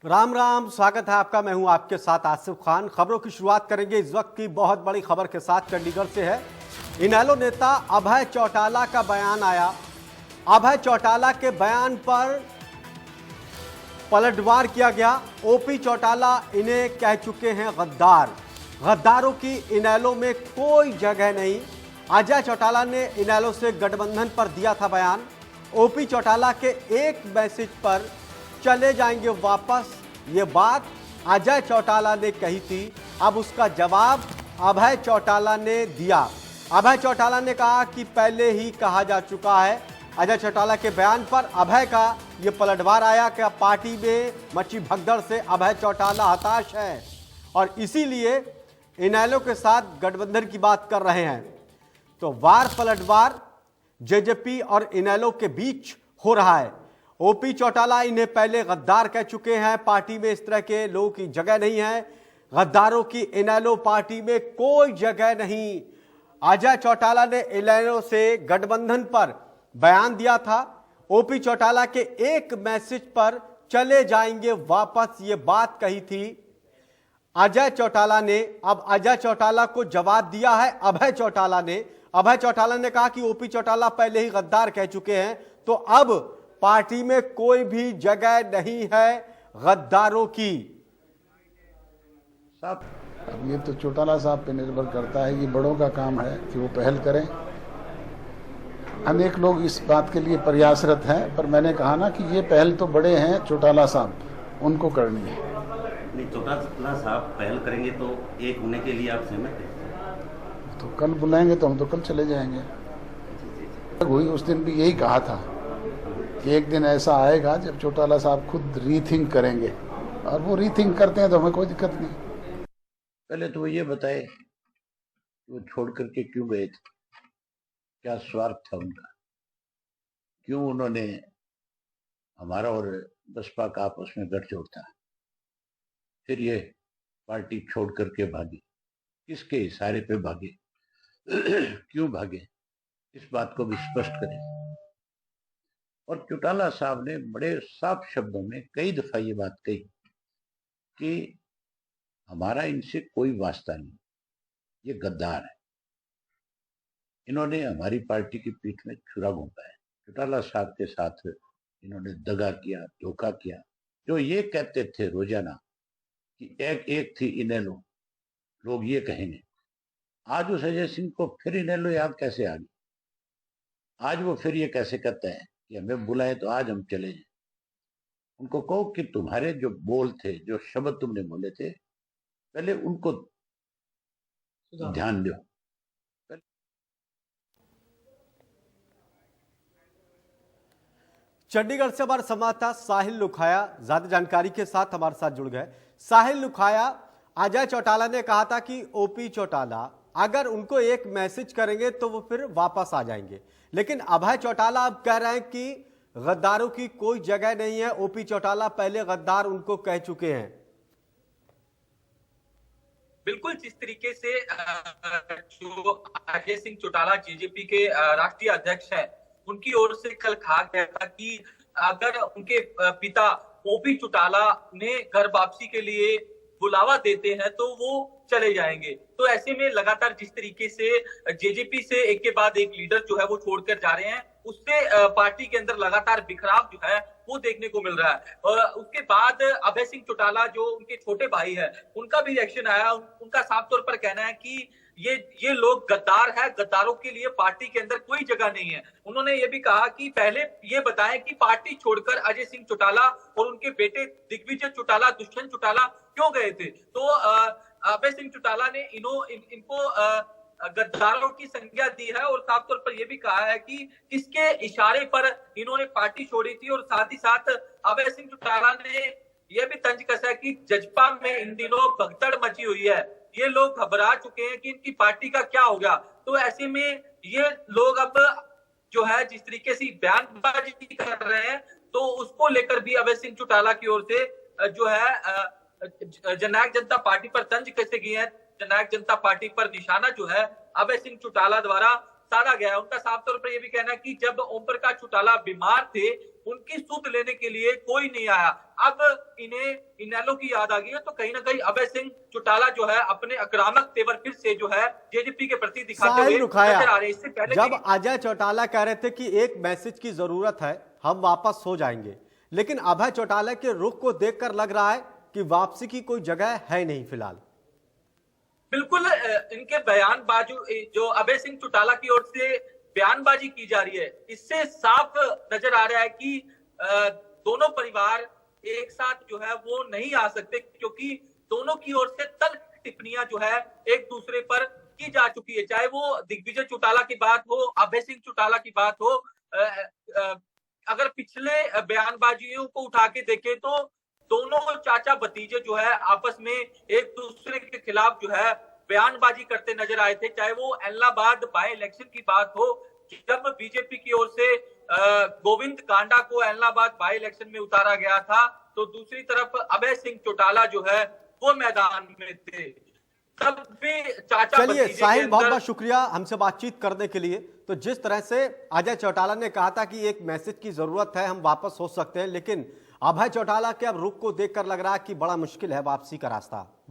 राम राम, स्वागत है आपका। मैं हूं आपके साथ आसिफ खान। खबरों की शुरुआत करेंगे इस वक्त की बहुत बड़ी खबर के साथ। चंडीगढ़ से है। इनेलो नेता अभय चौटाला का बयान आया। अभय चौटाला के बयान पर पलटवार किया गया। ओपी चौटाला इन्हें कह चुके हैं गद्दार। गद्दारों की इनेलो में कोई जगह नहीं। अजय चौटाला ने इनेलो से गठबंधन पर दिया था बयान। ओपी चौटाला के एक मैसेज पर चले जाएंगे वापस, ये बात अजय चौटाला ने कही थी। अब उसका जवाब अभय चौटाला ने दिया। अभय चौटाला ने कहा कि पहले ही कहा जा चुका है। अजय चौटाला के बयान पर अभय का ये पलटवार आया कि पार्टी में मची भगदड़ से अभय चौटाला हताश है और इसीलिए इनेलो के साथ गठबंधन की बात कर रहे हैं। तो वार पलटवार जेजेपी और इनेलो के बीच हो रहा है। ओपी चौटाला इन्हें पहले गद्दार कह चुके हैं। पार्टी में इस तरह के लोगों की जगह नहीं है। गद्दारों की इनेलो पार्टी में कोई जगह नहीं। अजय चौटाला ने इनेलो से गठबंधन पर बयान दिया था। ओपी चौटाला के एक मैसेज पर चले जाएंगे वापस, ये बात कही थी अजय चौटाला ने। अब अजय चौटाला को जवाब दिया है अभय चौटाला ने। अभय चौटाला ने कहा कि ओपी चौटाला पहले ही गद्दार कह चुके हैं, तो अब पार्टी में कोई भी जगह नहीं है गद्दारों की। साहब, अब ये तो चौटाला साहब पे निर्भर करता है कि बड़ों का काम है कि वो पहल करें। अनेक लोग इस बात के लिए प्रयासरत हैं, पर मैंने कहा ना कि ये पहल तो बड़े हैं चौटाला साहब, उनको करनी है। नहीं, चौटाला साहब पहल करेंगे तो एक होने के लिए आप सहमत हैं? तो कल बुलाएंगे तो हम तो कल चले जाएंगे। हुई उस दिन भी यही कहा था कि एक दिन ऐसा आएगा जब चौटाला साहब खुद रीथिंक करेंगे, और वो रीथिंक करते हैं तो हमें कोई दिक्कत नहीं। पहले तो वो ये बताए वो छोड़ करके क्यों गए थे, क्या स्वार्थ था उनका, क्यों उन्होंने हमारा और बसपा का आपस में गठजोड़ था, फिर ये पार्टी छोड़ करके भागे, किसके इशारे पे भागे, क्यों भागे, इस बात को भी स्पष्ट करें। और चौटाला साहब ने बड़े साफ शब्दों में कई दफा ये बात कही कि हमारा इनसे कोई वास्ता नहीं, ये गद्दार है, इन्होंने हमारी पार्टी की पीठ में छुरा घोंपा है। चौटाला साहब के साथ इन्होंने दगा किया, धोखा किया। जो ये कहते थे रोजाना कि एक थी इनेलो, लोग ये कहेंगे, आज उस अजय सिंह को फिर इनेलो याद कैसे आ गई? आज वो फिर ये कैसे कहते हैं कि हमें बुलाए तो आज हम चले जाए? उनको कहो कि तुम्हारे जो बोल थे, जो शब्द तुमने बोले थे, पहले उनको ध्यान दो। चंडीगढ़ से हमारे संवाददाता साहिल लुखाया ज्यादा जानकारी के साथ हमारे साथ जुड़ गए। साहिल लुखाया, अजय चौटाला ने कहा था कि ओपी चौटाला अगर उनको एक मैसेज करेंगे तो वो फिर वापस आ जाएंगे, लेकिन अभय चौटाला अब कह रहे हैं कि गद्दारों की कोई जगह नहीं है। ओपी चौटाला पहले गद्दार उनको कह चुके हैं। बिल्कुल, जिस तरीके से जो अजय सिंह चौटाला जेजेपी के राष्ट्रीय अध्यक्ष हैं, उनकी ओर से कल कहा गया था कि अगर उनके पिता ओपी चौटाला ने घर वापसी के लिए बुलावा देते हैं तो वो चले जाएंगे। तो ऐसे में लगातार जिस तरीके से जेजेपी से एक के बाद एक लीडर जो है वो छोड़कर जा रहे हैं, उससे पार्टी के अंदर लगातार बिखराव जो है वो देखने को मिल रहा है। और उसके बाद अभय सिंह चौटाला जो उनके छोटे भाई है, उनका भी रिएक्शन आया। उनका साफ तौर पर कहना है कि ये लोग गद्दार है, गद्दारों के लिए पार्टी के अंदर कोई जगह नहीं है। उन्होंने ये भी कहा कि पहले ये बताएं कि पार्टी छोड़कर अजय सिंह चौटाला और उनके बेटे दिग्विजय चौटाला, दुष्यंत चौटाला क्यों गए थे। तो अभय सिंह चौटाला ने इनको गद्दारों की संज्ञा दी है और साफ तौर पर यह भी कहा है कि किसके इशारे पर इन्होंने पार्टी छोड़ी थी। और साथ ही साथ अभय सिंह चौटाला ने यह भी तंज कसा है कि जजपा में इन दिनों भगदड़ मची हुई है, ये लोग घबरा चुके हैं कि इनकी पार्टी का क्या होगा। तो ऐसे में ये लोग अब जो है जिस तरीके से बयानबाजी कर रहे हैं, तो उसको लेकर भी अभय सिंह चौटाला की ओर से जो है जननायक जनता पार्टी पर तंज कसे गए हैं। जननायक जनता पार्टी पर निशाना जो है अभय सिंह चौटाला द्वारा साधा गया है। उनका साफ तौर पर यह भी कहना है कि जब ओम प्रकाश चौटाला बीमार थे, उनकी सुध लेने के लिए कोई नहीं आया। अब इन्हें इनेलो की याद आ गई है, तो कहीं ना कहीं अभय सिंह चौटाला जो है अपने आक्रामक तेवर फिर से जो है जेजेपी के प्रति दिखाते साहिल हुए रुखाया, नजर आ रहे हैं। इससे पहले जब अजय चौटाला कह रहे थे कि एक मैसेज की जरूरत है, हम वापस हो जाएंगे, लेकिन अभय चौटाला के रुख को देखकर लग रहा है कि वापसी की कोई जगह है नहीं फिलहाल। बिल्कुल, इनके बयानबाजी जो अभय सिंह चौटाला की ओर से बयानबाजी की जा रही है, इससे साफ नजर आ रहा है कि दोनों परिवार एक साथ जो है वो नहीं आ सकते, क्योंकि दोनों की ओर से तल्ख टिप्पणियां जो है एक दूसरे पर की जा चुकी है। चाहे वो दिग्विजय चौटाला की बात हो, अभय सिंह चौटाला की बात हो, अगर पिछले बयानबाजियों को उठा के देखें तो दोनों चाचा भतीजे जो है आपस में एक दूसरे के खिलाफ जो है बयानबाजी करते नजर आए थे। चाहे वो एलनाबाद बाय इलेक्शन की बात हो, जब बीजेपी की ओर से गोविंद कांडा को एलनाबाद बाय इलेक्शन में उतारा गया था, तो दूसरी तरफ अभय सिंह चौटाला जो है वो मैदान में थे। तब भी चाचा चलिए भतीजे साहिल, के बहुत अंदर बहुत शुक्रिया हमसे बातचीत करने के लिए। तो जिस तरह से अजय चौटाला ने कहा था कि एक मैसेज की जरूरत है, हम वापस हो सकते हैं, लेकिन अभय चौटाला के अब रुख को देखकर लग रहा है कि बड़ा मुश्किल है वापसी का रास्ता।